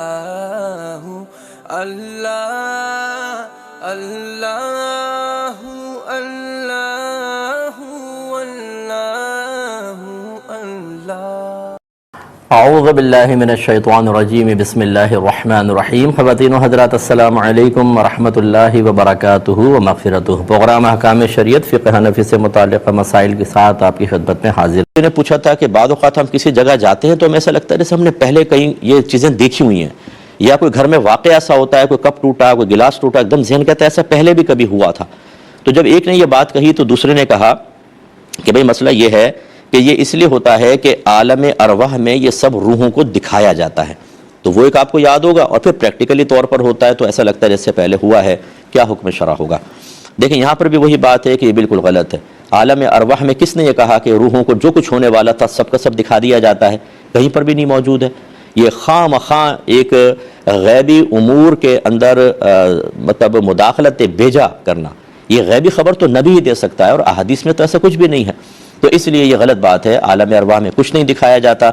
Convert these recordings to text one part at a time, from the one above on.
اللہ اللہ اللہ اللہ اللہ۔ اعوذ باللہ من الشیطان الرجیم، بسم اللہ الرحمن الرحیم۔ خواتین و حضرات، السلام علیکم ورحمۃ اللہ وبرکاتہ و مغفرتہ۔ پروگرام احکام شریعت فقہ حنفی سے متعلقہ مسائل کے ساتھ آپ کی خدمت میں حاضر۔ میں نے پوچھا تھا کہ بعض اوقات ہم کسی جگہ جاتے ہیں تو ہمیں ایسا لگتا ہے جیسے ہم نے پہلے کہیں یہ چیزیں دیکھی ہوئی ہیں، یا کوئی گھر میں واقعہ ایسا ہوتا ہے، کوئی کپ ٹوٹا، کوئی گلاس ٹوٹا، ایک دم ذہن کہتا ہے ایسا پہلے بھی کبھی ہوا تھا۔ تو جب ایک نے یہ بات کہی تو دوسرے نے کہا کہ بھئی مسئلہ یہ ہے کہ یہ اس لیے ہوتا ہے کہ عالم ارواح میں یہ سب روحوں کو دکھایا جاتا ہے، تو وہ ایک آپ کو یاد ہوگا، اور پھر پریکٹیکلی طور پر ہوتا ہے تو ایسا لگتا ہے جیسے پہلے ہوا ہے، کیا حکم شرع ہوگا؟ دیکھیں یہاں پر بھی وہی بات ہے کہ یہ بالکل غلط ہے۔ عالم ارواح میں کس نے یہ کہا کہ روحوں کو جو کچھ ہونے والا تھا سب کا سب دکھا دیا جاتا ہے؟ کہیں پر بھی نہیں موجود ہے۔ یہ خواہ مخواہ ایک غیبی امور کے اندر مطلب مداخلت بیجا کرنا، یہ غیبی خبر تو نبی ہی دے سکتا ہے، اور احادیث میں تو ایسا کچھ بھی نہیں ہے، تو اس لیے یہ غلط بات ہے۔ عالم ارواح میں کچھ نہیں دکھایا جاتا۔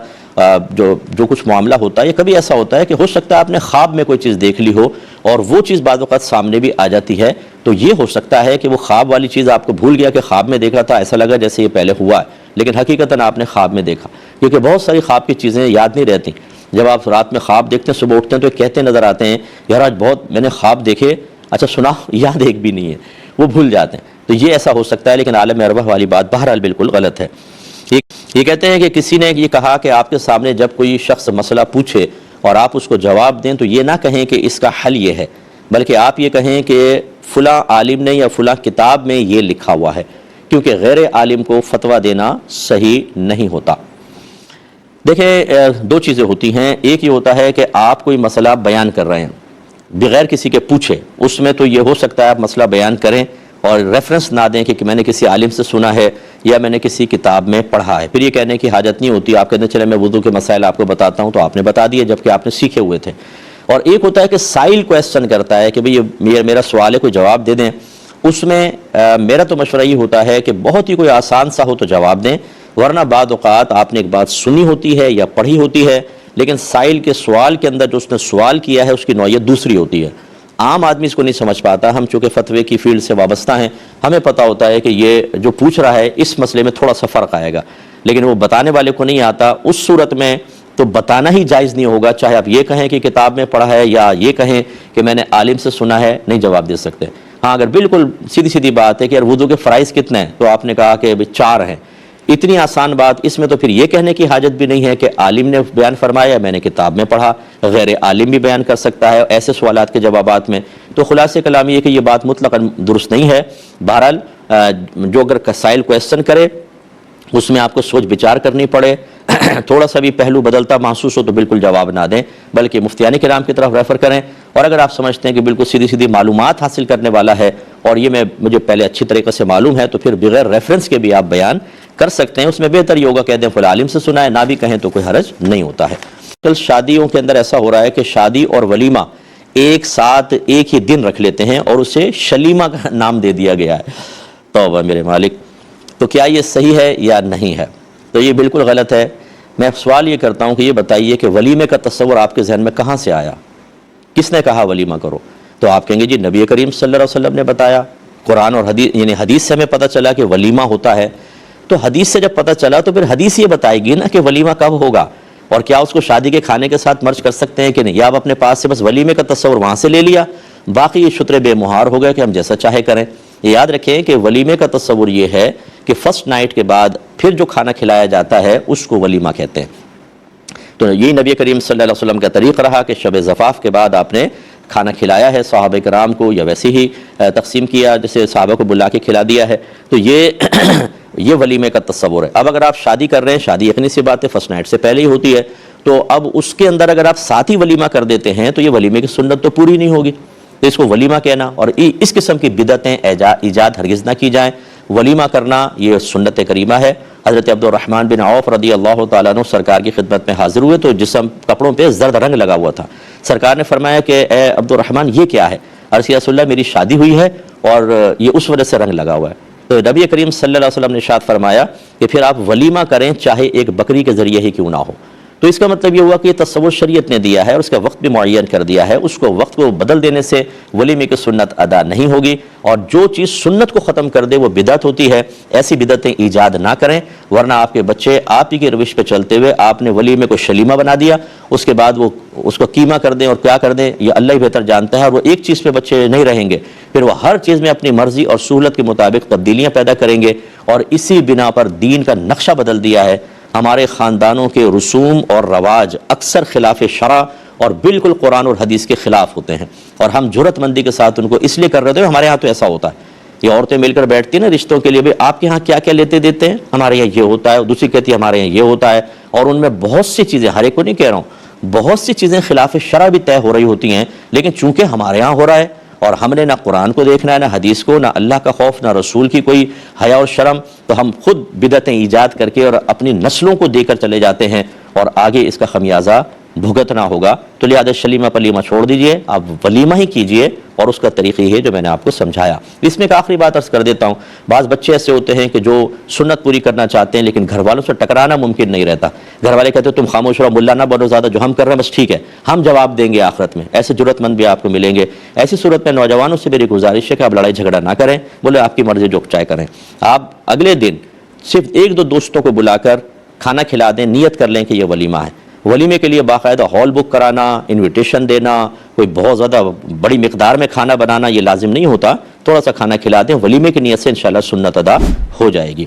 جو کچھ معاملہ ہوتا ہے، یہ کبھی ایسا ہوتا ہے کہ ہو سکتا ہے آپ نے خواب میں کوئی چیز دیکھ لی ہو اور وہ چیز بعض اوقات سامنے بھی آ جاتی ہے، تو یہ ہو سکتا ہے کہ وہ خواب والی چیز آپ کو بھول گیا کہ خواب میں دیکھا تھا، ایسا لگا جیسے یہ پہلے ہوا ہے، لیکن حقیقتاً آپ نے خواب میں دیکھا، کیونکہ بہت ساری خواب کی چیزیں یاد نہیں رہتی۔ جب آپ رات میں خواب دیکھتے ہیں، صبح اٹھتے ہیں تو کہتے نظر آتے ہیں یار آج بہت میں نے خواب دیکھے، اچھا سنا، یاد ایک بھی نہیں ہے، وہ بھول جاتے ہیں۔ تو یہ ایسا ہو سکتا ہے، لیکن عالم ارواح والی بات بہرحال بالکل غلط ہے۔ یہ کہتے ہیں کہ کسی نے یہ کہا کہ آپ کے سامنے جب کوئی شخص مسئلہ پوچھے اور آپ اس کو جواب دیں تو یہ نہ کہیں کہ اس کا حل یہ ہے، بلکہ آپ یہ کہیں کہ فلاں عالم نے یا فلاں کتاب میں یہ لکھا ہوا ہے، کیونکہ غیر عالم کو فتویٰ دینا صحیح نہیں ہوتا۔ دیکھیں دو چیزیں ہوتی ہیں، ایک یہ ہوتا ہے کہ آپ کوئی مسئلہ بیان کر رہے ہیں بغیر کسی کے پوچھے، اس میں تو یہ ہو سکتا ہے آپ مسئلہ بیان کریں اور ریفرنس نہ دیں کہ میں نے کسی عالم سے سنا ہے یا میں نے کسی کتاب میں پڑھا ہے، پھر یہ کہنے کی حاجت نہیں ہوتی۔ آپ کہتے ہیں چلے میں وضو کے مسائل آپ کو بتاتا ہوں، تو آپ نے بتا دیے جبکہ آپ نے سیکھے ہوئے تھے۔ اور ایک ہوتا ہے کہ سائل کویسچن کرتا ہے کہ بھئی یہ میرا سوال ہے، کوئی جواب دے دیں، اس میں میرا تو مشورہ یہ ہوتا ہے کہ بہت ہی کوئی آسان سا ہو تو جواب دیں، ورنہ بعض اوقات آپ نے ایک بات سنی ہوتی ہے یا پڑھی ہوتی ہے، لیکن سائل کے سوال کے اندر جو اس نے سوال کیا ہے اس کی نوعیت دوسری ہوتی ہے۔ عام آدمی اس کو نہیں سمجھ پاتا۔ ہم چونکہ فتوے کی فیلڈ سے وابستہ ہیں، ہمیں پتہ ہوتا ہے کہ یہ جو پوچھ رہا ہے اس مسئلے میں تھوڑا سا فرق آئے گا، لیکن وہ بتانے والے کو نہیں آتا، اس صورت میں تو بتانا ہی جائز نہیں ہوگا، چاہے آپ یہ کہیں کہ کتاب میں پڑھا ہے یا یہ کہیں کہ میں نے عالم سے سنا ہے، نہیں جواب دے سکتے۔ ہاں اگر بالکل سیدھی سیدھی بات ہے کہ یار وضو کے فرائض کتنے ہیں، تو آپ نے کہا کہ 4 ہیں، اتنی آسان بات، اس میں تو پھر یہ کہنے کی حاجت بھی نہیں ہے کہ عالم نے بیان فرمایا، میں نے کتاب میں پڑھا، غیر عالم بھی بیان کر سکتا ہے ایسے سوالات کے جوابات میں۔ تو خلاصہ کلام یہ کہ یہ بات مطلقاً درست نہیں ہے۔ بہرحال جو اگر سائل کویسچن کرے اس میں آپ کو سوچ بچار کرنی پڑے، تھوڑا سا بھی پہلو بدلتا محسوس ہو تو بالکل جواب نہ دیں، بلکہ مفتیان کرام کی طرف ریفر کریں۔ اور اگر آپ سمجھتے ہیں کہ بالکل سیدھی سیدھی معلومات حاصل کرنے والا ہے اور یہ مجھے پہلے اچھی طریقے سے معلوم ہے، تو پھر بغیر ریفرنس کے بھی آپ بیان کر سکتے ہیں۔ اس میں بہتر یہ ہوگا کہہ دیں فلاں عالم سے سنا ہے، نہ بھی کہیں تو کوئی حرج نہیں ہوتا ہے۔ کل شادیوں کے اندر ایسا ہو رہا ہے کہ شادی اور ولیمہ ایک ساتھ ایک ہی دن رکھ لیتے ہیں اور اسے شلیمہ کا نام دے دیا گیا ہے۔ توبہ میرے مالک، تو کیا یہ صحیح ہے یا نہیں ہے؟ تو یہ بالکل غلط ہے۔ میں سوال یہ کرتا ہوں کہ یہ بتائیے کہ ولیمے کا تصور آپ کے ذہن میں کہاں سے آیا؟ کس نے کہا ولیمہ کرو؟ تو آپ کہیں گے جی نبی کریم صلی اللہ علیہ وسلم نے بتایا، قرآن اور حدیث، یعنی حدیث سے ہمیں پتہ چلا کہ ولیمہ ہوتا ہے۔ تو حدیث سے جب پتہ چلا تو پھر حدیث یہ بتائے گی نا کہ ولیمہ کب ہوگا، اور کیا اس کو شادی کے کھانے کے ساتھ مرج کر سکتے ہیں کہ نہیں، یا آپ اپنے پاس سے بس ولیمے کا تصور وہاں سے لے لیا، باقی یہ شتر بے مہار ہو گیا کہ ہم جیسا چاہے کریں۔ یہ یاد رکھیں کہ ولیمے کا تصور یہ ہے کہ فرسٹ نائٹ کے بعد پھر جو کھانا کھلایا جاتا ہے اس کو ولیمہ کہتے ہیں۔ تو یہی نبی کریم صلی اللہ علیہ وسلم کا طریق رہا کہ شب زفاف کے بعد آپ نے کھانا کھلایا ہے صحابہ کرام کو، یا ویسے ہی تقسیم کیا جیسے صحابہ کو بلا کے کھلا دیا ہے۔ تو یہ ولیمے کا تصور ہے۔ اب اگر آپ شادی کر رہے ہیں، شادی یقینی سی بات ہے فرسٹ نائٹ سے پہلے ہی ہوتی ہے، تو اب اس کے اندر اگر آپ ساتھ ہی ولیمہ کر دیتے ہیں تو یہ ولیمے کی سنت تو پوری نہیں ہوگی، تو اس کو ولیمہ کہنا اور اس قسم کی بدعتیں ایجاد ہرگز نہ کی جائیں۔ ولیمہ کرنا یہ سنت کریمہ ہے۔ حضرت عبد الرحمن بن عوف رضی اللہ تعالیٰ عنہ سرکار کی خدمت میں حاضر ہوئے تو جسم کپڑوں پہ زرد رنگ لگا ہوا تھا۔ سرکار نے فرمایا کہ اے عبد الرحمن یہ کیا ہے؟ عرض یا رسول اللہ میری شادی ہوئی ہے اور یہ اس وجہ سے رنگ لگا ہوا ہے۔ تو نبی کریم صلی اللہ علیہ وسلم نے ارشاد فرمایا کہ پھر آپ ولیمہ کریں چاہے ایک بکری کے ذریعے ہی کیوں نہ ہو۔ تو اس کا مطلب یہ ہوا کہ یہ تصور شریعت نے دیا ہے اور اس کا وقت بھی معین کر دیا ہے، اس کو وقت کو بدل دینے سے ولیمے کی سنت ادا نہیں ہوگی، اور جو چیز سنت کو ختم کر دے وہ بدعت ہوتی ہے۔ ایسی بدعتیں ایجاد نہ کریں، ورنہ آپ کے بچے آپ ہی کے روش پہ چلتے ہوئے آپ نے ولیمے کو شلیمہ بنا دیا، اس کے بعد وہ اس کو قیمہ کر دیں اور کیا کر دیں یہ اللہ ہی بہتر جانتا ہے، اور وہ ایک چیز پہ بچے نہیں رہیں گے، پھر وہ ہر چیز میں اپنی مرضی اور سہولت کے مطابق تبدیلیاں پیدا کریں گے، اور اسی بنا پر دین کا نقشہ بدل دیا ہے۔ ہمارے خاندانوں کے رسوم اور رواج اکثر خلاف شرع اور بالکل قرآن اور حدیث کے خلاف ہوتے ہیں، اور ہم جرأت مندی کے ساتھ ان کو اس لیے کر رہے تھے، ہمارے ہاں تو ایسا ہوتا ہے۔ یہ عورتیں مل کر بیٹھتی ہیں نا رشتوں کے لیے، بھئی آپ کے ہاں کیا کیا لیتے دیتے ہیں، ہمارے یہاں یہ ہوتا ہے، دوسری کہتی ہے ہمارے یہاں یہ ہوتا ہے، اور ان میں بہت سی چیزیں، ہر ایک کو نہیں کہہ رہا ہوں، بہت سی چیزیں خلاف شرع بھی طے ہو رہی ہوتی ہیں، لیکن چونکہ ہمارے ہاں ہو رہا ہے اور ہم نے نہ قرآن کو دیکھنا ہے، نہ حدیث کو، نہ اللہ کا خوف، نہ رسول کی کوئی حیا اور شرم، تو ہم خود بدعتیں ایجاد کر کے اور اپنی نسلوں کو دے کر چلے جاتے ہیں، اور آگے اس کا خمیازہ بھگتنا ہوگا۔ تو لہٰذا شلیمہ پلیمہ چھوڑ دیجئے، آپ ولیمہ ہی کیجئے، اور اس کا طریقہ یہ ہے جو میں نے آپ کو سمجھایا۔ اس میں ایک آخری بات عرض کر دیتا ہوں، بعض بچے ایسے ہوتے ہیں کہ جو سنت پوری کرنا چاہتے ہیں لیکن گھر والوں سے ٹکرانا ممکن نہیں رہتا، گھر والے کہتے ہیں تم خاموش رہو، ملا نہ بنو زیادہ، جو ہم کر رہے ہیں بس ٹھیک ہے، ہم جواب دیں گے آخرت میں۔ ایسے جرأت مند بھی آپ کو ملیں گے۔ ایسی صورت میں نوجوانوں سے میری گزارش ہے کہ آپ لڑائی جھگڑا نہ کریں، بولے آپ کی مرضی جو چاہے کریں، آپ اگلے دن صرف ایک دو دوستوں کو بلا کر کھانا کھلا دیں، نیت کر لیں کہ یہ ولیمہ ہے۔ ولیمے کے لیے باقاعدہ ہال بک کرانا، انویٹیشن دینا، کوئی بہت زیادہ بڑی مقدار میں کھانا بنانا یہ لازم نہیں ہوتا، تھوڑا سا کھانا کھلا دیں، ولیمے کی نیت سے انشاءاللہ سنت ادا ہو جائے گی۔